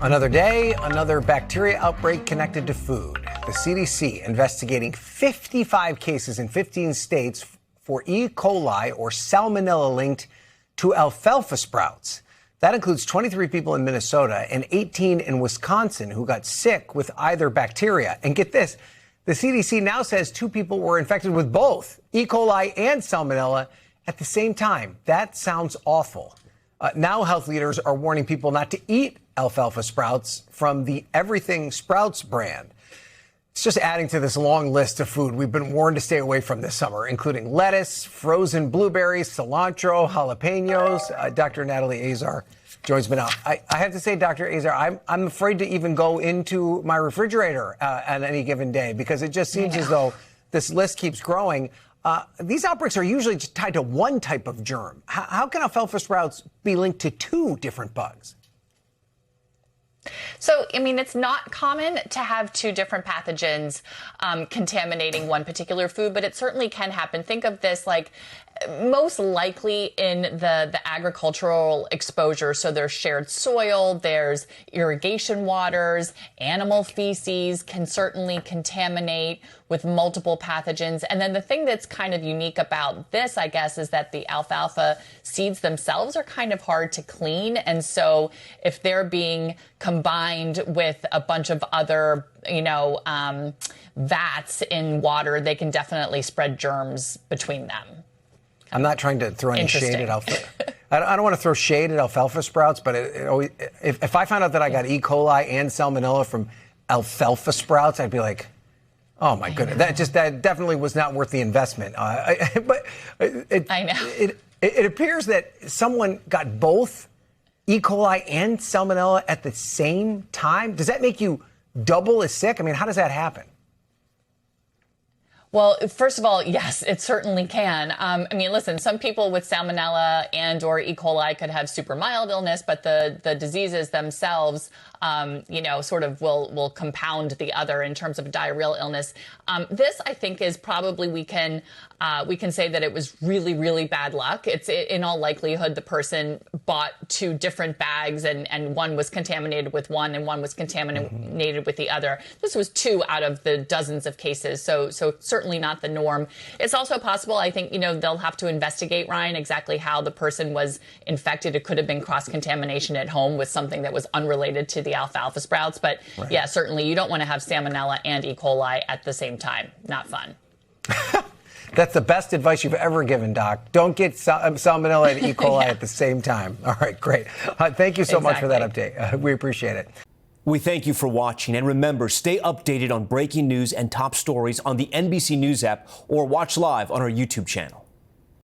Another day, another bacteria outbreak connected to food. The CDC investigating 55 cases in 15 states for E. coli or salmonella linked to alfalfa sprouts. That includes 23 people in Minnesota and 18 in Wisconsin who got sick with either bacteria. And get this, the CDC now says 2 people were infected with both E. coli and salmonella at the same time. That sounds awful. Now health leaders are warning people not to eat alfalfa sprouts from the Everything Sprouts brand. It's just adding to this long list of food we've been warned to stay away from this summer, including lettuce, frozen blueberries, cilantro, jalapenos. Dr. Natalie Azar joins me now. I have to say, Dr. Azar, I'm afraid to even go into my refrigerator on any given day because it just seems as though this list keeps growing. These outbreaks are usually just tied to one type of germ. How can alfalfa sprouts be linked to 2 different bugs? So, I mean, it's not common to have 2 different pathogens contaminating one particular food, but it certainly can happen. Think of this like most likely in the agricultural exposure. So there's shared soil, there's irrigation waters, animal feces can certainly contaminate with multiple pathogens. And then the thing that's kind of unique about this, I guess, is that the alfalfa seeds themselves are kind of hard to clean. And so if they're being combined with a bunch of other, vats in water, they can definitely spread germs between them. I'm not trying to throw any shade at alfalfa. I don't want to throw shade at alfalfa sprouts, but if I found out that I got E. coli and salmonella from alfalfa sprouts, I'd be like, oh my goodness, that definitely was not worth the investment. But it appears that someone got both E. coli and salmonella at the same time. Does that make you double as sick? I mean, how does that happen? Well, first of all, yes, it certainly can. I mean, listen, some people with salmonella and or E. coli could have super mild illness, but the diseases themselves, sort of will compound the other in terms of diarrheal illness. This, I think, is probably we can say that it was really, really bad luck. It's in all likelihood the person bought 2 different bags and one was contaminated with one and one was contaminated with the other. This was 2 out of the dozens of cases, so certainly not the norm. It's also possible, I think, they'll have to investigate, Ryan, exactly how the person was infected. It could have been cross-contamination at home with something that was unrelated to the alfalfa sprouts. But yeah, certainly you don't want to have salmonella and E. coli at the same time. Not fun. That's the best advice you've ever given, Doc. Don't get salmonella and E. coli at the same time. All right, great. Thank you so much for that update. We appreciate it. We thank you for watching. And remember, stay updated on breaking news and top stories on the NBC News app or watch live on our YouTube channel.